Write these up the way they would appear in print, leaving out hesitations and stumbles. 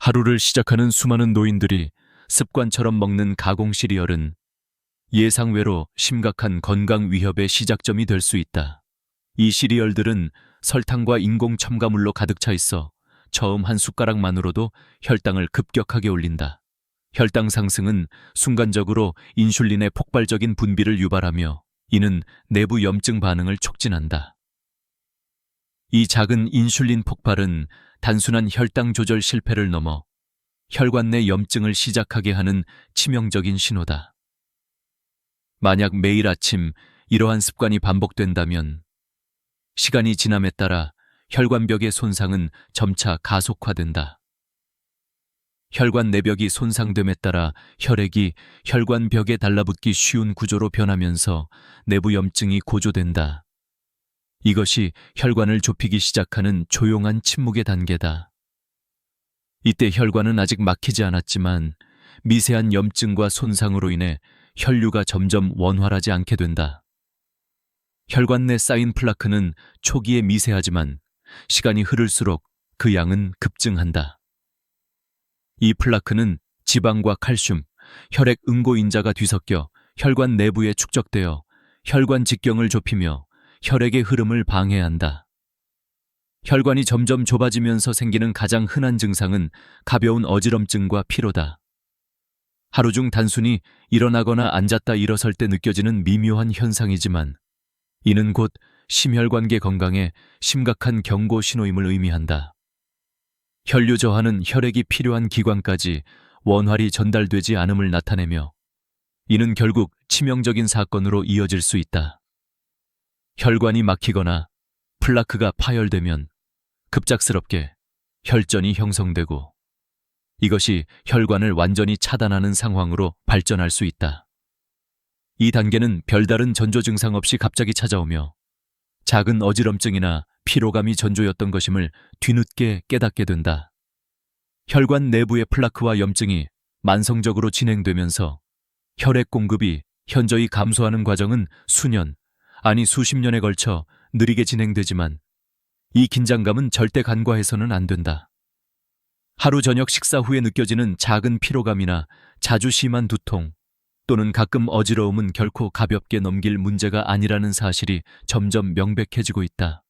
하루를 시작하는 수많은 노인들이 습관처럼 먹는 가공 시리얼은 예상외로 심각한 건강 위협의 시작점이 될 수 있다. 이 시리얼들은 설탕과 인공 첨가물로 가득 차 있어 처음 한 숟가락만으로도 혈당을 급격하게 올린다. 혈당 상승은 순간적으로 인슐린의 폭발적인 분비를 유발하며 이는 내부 염증 반응을 촉진한다. 이 작은 인슐린 폭발은 단순한 혈당 조절 실패를 넘어 혈관 내 염증을 시작하게 하는 치명적인 신호다. 만약 매일 아침 이러한 습관이 반복된다면 시간이 지남에 따라 혈관벽의 손상은 점차 가속화된다. 혈관 내벽이 손상됨에 따라 혈액이 혈관벽에 달라붙기 쉬운 구조로 변하면서 내부 염증이 고조된다. 이것이 혈관을 좁히기 시작하는 조용한 침묵의 단계다. 이때 혈관은 아직 막히지 않았지만 미세한 염증과 손상으로 인해 혈류가 점점 원활하지 않게 된다. 혈관 내 쌓인 플라크는 초기에 미세하지만 시간이 흐를수록 그 양은 급증한다. 이 플라크는 지방과 칼슘, 혈액 응고인자가 뒤섞여 혈관 내부에 축적되어 혈관 직경을 좁히며 혈액의 흐름을 방해한다. 혈관이 점점 좁아지면서 생기는 가장 흔한 증상은 가벼운 어지럼증과 피로다. 하루 중 단순히 일어나거나 앉았다 일어설 때 느껴지는 미묘한 현상이지만 이는 곧 심혈관계 건강에 심각한 경고 신호임을 의미한다. 혈류 저하는 혈액이 필요한 기관까지 원활히 전달되지 않음을 나타내며 이는 결국 치명적인 사건으로 이어질 수 있다. 혈관이 막히거나 플라크가 파열되면 급작스럽게 혈전이 형성되고 이것이 혈관을 완전히 차단하는 상황으로 발전할 수 있다. 이 단계는 별다른 전조 증상 없이 갑자기 찾아오며 작은 어지럼증이나 피로감이 전조였던 것임을 뒤늦게 깨닫게 된다. 혈관 내부의 플라크와 염증이 만성적으로 진행되면서 혈액 공급이 현저히 감소하는 과정은 수년, 아니 수십 년에 걸쳐 느리게 진행되지만 이 긴장감은 절대 간과해서는 안 된다. 하루 저녁 식사 후에 느껴지는 작은 피로감이나 자주 심한 두통 또는 가끔 어지러움은 결코 가볍게 넘길 문제가 아니라는 사실이 점점 명백해지고 있다.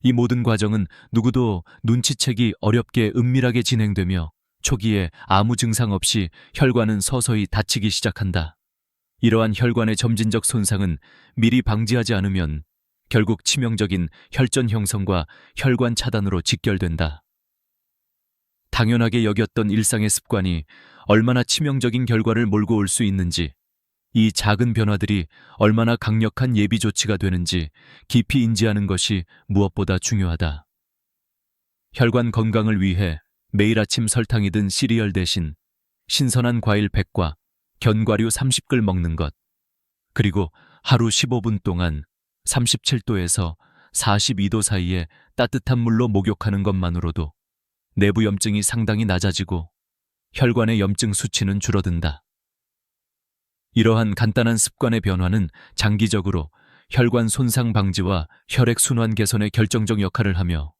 이 모든 과정은 누구도 눈치채기 어렵게 은밀하게 진행되며 초기에 아무 증상 없이 혈관은 서서히 닫히기 시작한다. 이러한 혈관의 점진적 손상은 미리 방지하지 않으면 결국 치명적인 혈전 형성과 혈관 차단으로 직결된다. 당연하게 여겼던 일상의 습관이 얼마나 치명적인 결과를 몰고 올 수 있는지, 이 작은 변화들이 얼마나 강력한 예비 조치가 되는지 깊이 인지하는 것이 무엇보다 중요하다. 혈관 건강을 위해 매일 아침 설탕이 든 시리얼 대신 신선한 과일 100과 견과류 30글 먹는 것, 그리고 하루 15분 동안 37도에서 42도 사이에 따뜻한 물로 목욕하는 것만으로도 내부 염증이 상당히 낮아지고 혈관의 염증 수치는 줄어든다. 이러한 간단한 습관의 변화는 장기적으로 혈관 손상 방지와 혈액 순환 개선에 결정적 역할을 하며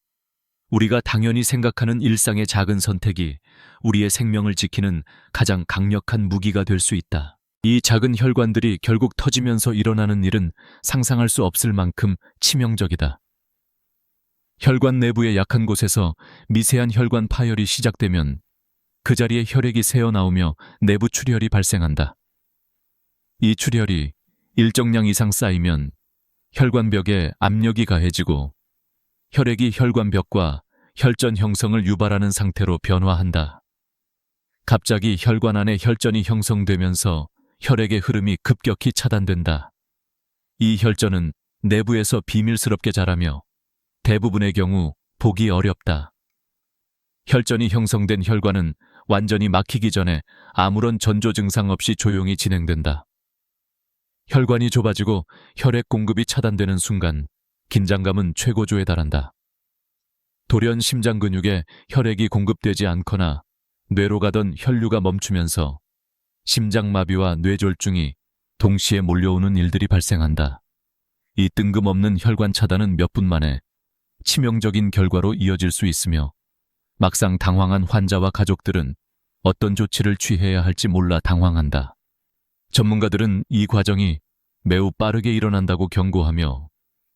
우리가 당연히 생각하는 일상의 작은 선택이 우리의 생명을 지키는 가장 강력한 무기가 될 수 있다. 이 작은 혈관들이 결국 터지면서 일어나는 일은 상상할 수 없을 만큼 치명적이다. 혈관 내부의 약한 곳에서 미세한 혈관 파열이 시작되면 그 자리에 혈액이 새어나오며 내부 출혈이 발생한다. 이 출혈이 일정량 이상 쌓이면 혈관벽에 압력이 가해지고 혈액이 혈관벽과 혈전 형성을 유발하는 상태로 변화한다. 갑자기 혈관 안에 혈전이 형성되면서 혈액의 흐름이 급격히 차단된다. 이 혈전은 내부에서 비밀스럽게 자라며 대부분의 경우 보기 어렵다. 혈전이 형성된 혈관은 완전히 막히기 전에 아무런 전조 증상 없이 조용히 진행된다. 혈관이 좁아지고 혈액 공급이 차단되는 순간 긴장감은 최고조에 달한다. 돌연 심장 근육에 혈액이 공급되지 않거나 뇌로 가던 혈류가 멈추면서 심장마비와 뇌졸중이 동시에 몰려오는 일들이 발생한다. 이 뜬금없는 혈관 차단은 몇 분 만에 치명적인 결과로 이어질 수 있으며 막상 당황한 환자와 가족들은 어떤 조치를 취해야 할지 몰라 당황한다. 전문가들은 이 과정이 매우 빠르게 일어난다고 경고하며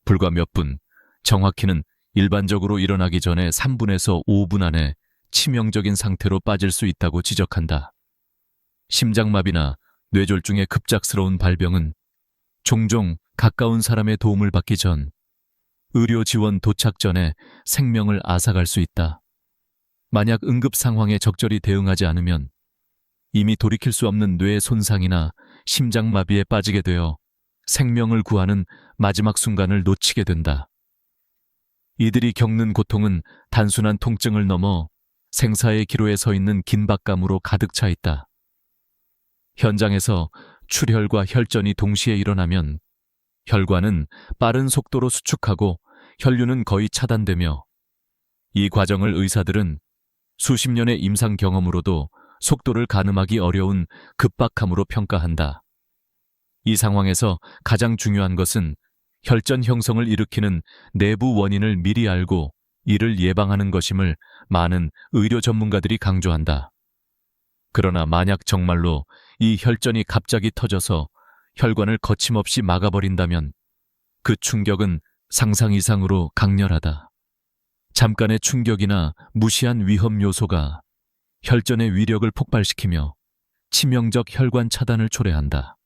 불과 몇 분, 정확히는 일반적으로 일어나기 전에 3분에서 5분 안에 치명적인 상태로 빠질 수 있다고 지적한다. 심장마비나 뇌졸중의 급작스러운 발병은 종종 가까운 사람의 도움을 받기 전, 의료 지원 도착 전에 생명을 앗아갈 수 있다. 만약 응급 상황에 적절히 대응하지 않으면 이미 돌이킬 수 없는 뇌 손상이나 심장마비에 빠지게 되어 생명을 구하는 마지막 순간을 놓치게 된다. 이들이 겪는 고통은 단순한 통증을 넘어 생사의 기로에 서 있는 긴박감으로 가득 차 있다. 현장에서 출혈과 혈전이 동시에 일어나면 혈관은 빠른 속도로 수축하고 혈류는 거의 차단되며, 이 과정을 의사들은 수십 년의 임상 경험으로도 속도를 가늠하기 어려운 급박함으로 평가한다. 이 상황에서 가장 중요한 것은 혈전 형성을 일으키는 내부 원인을 미리 알고 이를 예방하는 것임을 많은 의료 전문가들이 강조한다. 그러나 만약 정말로 이 혈전이 갑자기 터져서 혈관을 거침없이 막아버린다면 그 충격은 상상 이상으로 강렬하다. 잠깐의 충격이나 무시한 위험 요소가 혈전의 위력을 폭발시키며 치명적 혈관 차단을 초래한다.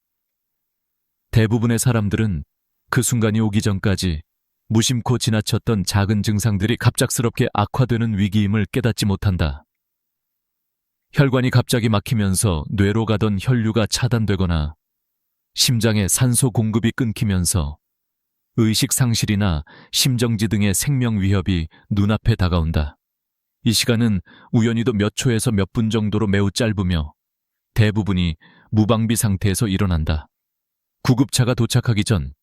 대부분의 사람들은 그 순간이 오기 전까지 무심코 지나쳤던 작은 증상들이 갑작스럽게 악화되는 위기임을 깨닫지 못한다. 혈관이 갑자기 막히면서 뇌로 가던 혈류가 차단되거나 심장에 산소 공급이 끊기면서 의식 상실이나 심정지 등의 생명 위협이 눈앞에 다가온다. 이 시간은 우연히도 몇 초에서 몇 분 정도로 매우 짧으며 대부분이 무방비 상태에서 일어난다. 구급차가 도착하기 전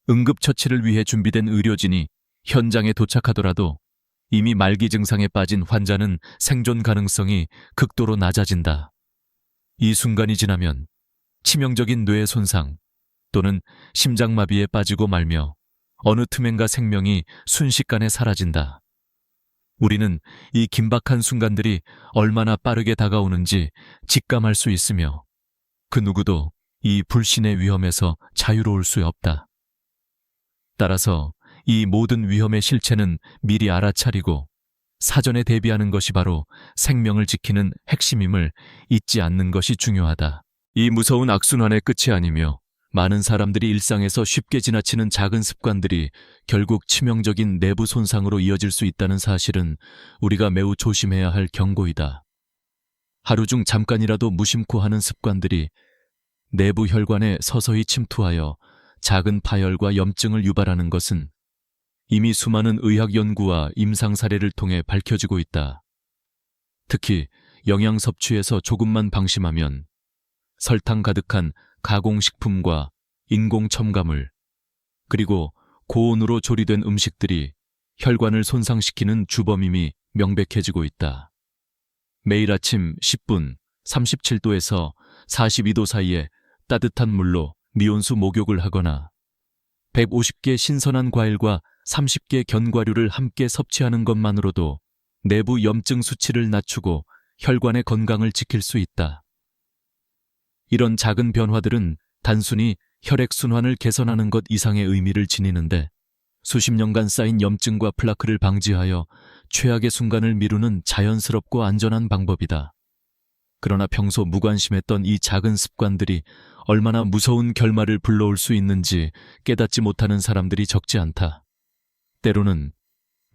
응급처치를 위해 준비된 의료진이 현장에 도착하더라도 이미 말기 증상에 빠진 환자는 생존 가능성이 극도로 낮아진다. 이 순간이 지나면 치명적인 뇌 손상 또는 심장마비에 빠지고 말며 어느 틈엔가 생명이 순식간에 사라진다. 우리는 이 긴박한 순간들이 얼마나 빠르게 다가오는지 직감할 수 있으며 그 누구도 이 불신의 위험에서 자유로울 수 없다. 따라서 이 모든 위험의 실체는 미리 알아차리고 사전에 대비하는 것이 바로 생명을 지키는 핵심임을 잊지 않는 것이 중요하다. 이 무서운 악순환의 끝이 아니며 많은 사람들이 일상에서 쉽게 지나치는 작은 습관들이 결국 치명적인 내부 손상으로 이어질 수 있다는 사실은 우리가 매우 조심해야 할 경고이다. 하루 중 잠깐이라도 무심코 하는 습관들이 내부 혈관에 서서히 침투하여 작은 파열과 염증을 유발하는 것은 이미 수많은 의학 연구와 임상 사례를 통해 밝혀지고 있다. 특히 영양 섭취에서 조금만 방심하면 설탕 가득한 가공식품과 인공 첨가물, 그리고 고온으로 조리된 음식들이 혈관을 손상시키는 주범임이 명백해지고 있다. 매일 아침 10분 37도에서 42도 사이에 따뜻한 물로 미온수 목욕을 하거나 150개 신선한 과일과 30개 견과류를 함께 섭취하는 것만으로도 내부 염증 수치를 낮추고 혈관의 건강을 지킬 수 있다. 이런 작은 변화들은 단순히 혈액순환을 개선하는 것 이상의 의미를 지니는데 수십 년간 쌓인 염증과 플라크를 방지하여 최악의 순간을 미루는 자연스럽고 안전한 방법이다. 그러나 평소 무관심했던 이 작은 습관들이 얼마나 무서운 결말을 불러올 수 있는지 깨닫지 못하는 사람들이 적지 않다. 때로는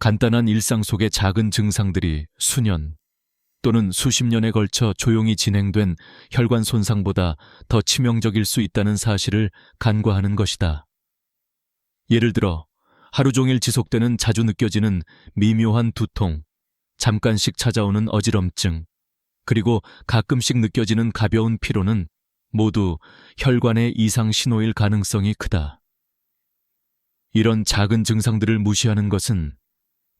간단한 일상 속의 작은 증상들이 수년 또는 수십 년에 걸쳐 조용히 진행된 혈관 손상보다 더 치명적일 수 있다는 사실을 간과하는 것이다. 예를 들어 하루 종일 지속되는 자주 느껴지는 미묘한 두통, 잠깐씩 찾아오는 어지럼증, 그리고 가끔씩 느껴지는 가벼운 피로는 모두 혈관의 이상 신호일 가능성이 크다. 이런 작은 증상들을 무시하는 것은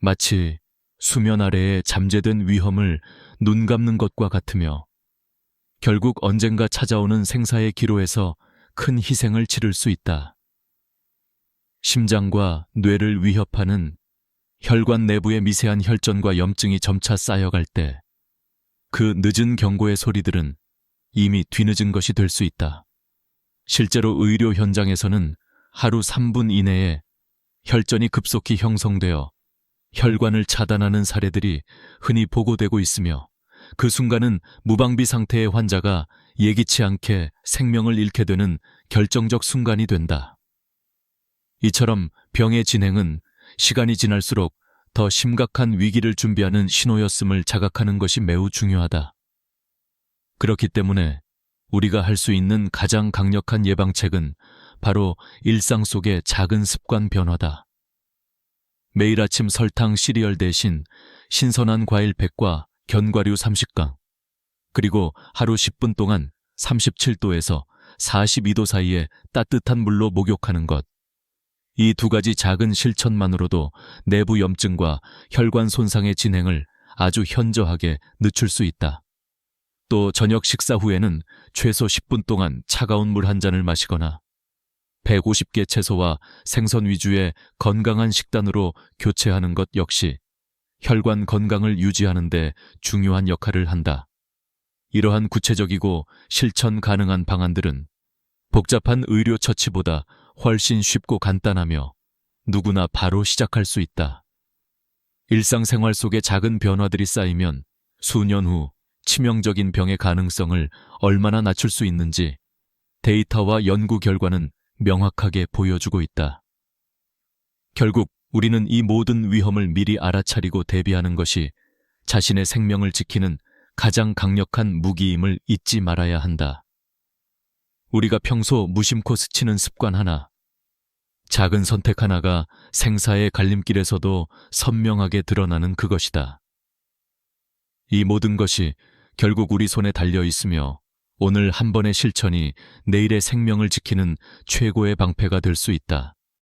마치 수면 아래에 잠재된 위험을 눈 감는 것과 같으며 결국 언젠가 찾아오는 생사의 기로에서 큰 희생을 치를 수 있다. 심장과 뇌를 위협하는 혈관 내부의 미세한 혈전과 염증이 점차 쌓여갈 때 그 늦은 경고의 소리들은 이미 뒤늦은 것이 될 수 있다. 실제로 의료 현장에서는 하루 3분 이내에 혈전이 급속히 형성되어 혈관을 차단하는 사례들이 흔히 보고되고 있으며, 그 순간은 무방비 상태의 환자가 예기치 않게 생명을 잃게 되는 결정적 순간이 된다. 이처럼 병의 진행은 시간이 지날수록 더 심각한 위기를 준비하는 신호였음을 자각하는 것이 매우 중요하다. 그렇기 때문에 우리가 할 수 있는 가장 강력한 예방책은 바로 일상 속의 작은 습관 변화다. 매일 아침 설탕 시리얼 대신 신선한 과일 100과 견과류 30강, 그리고 하루 10분 동안 37도에서 42도 사이에 따뜻한 물로 목욕하는 것. 이 두 가지 작은 실천만으로도 내부 염증과 혈관 손상의 진행을 아주 현저하게 늦출 수 있다. 또 저녁 식사 후에는 최소 10분 동안 차가운 물 한 잔을 마시거나 150개 채소와 생선 위주의 건강한 식단으로 교체하는 것 역시 혈관 건강을 유지하는 데 중요한 역할을 한다. 이러한 구체적이고 실천 가능한 방안들은 복잡한 의료 처치보다 훨씬 쉽고 간단하며 누구나 바로 시작할 수 있다. 일상생활 속의 작은 변화들이 쌓이면 수년 후 치명적인 병의 가능성을 얼마나 낮출 수 있는지 데이터와 연구 결과는 명확하게 보여주고 있다. 결국 우리는 이 모든 위험을 미리 알아차리고 대비하는 것이 자신의 생명을 지키는 가장 강력한 무기임을 잊지 말아야 한다. 우리가 평소 무심코 스치는 습관 하나, 작은 선택 하나가 생사의 갈림길에서도 선명하게 드러나는 그것이다. 이 모든 것이 결국 우리 손에 달려 있으며 오늘 한 번의 실천이 내일의 생명을 지키는 최고의 방패가 될 수 있다.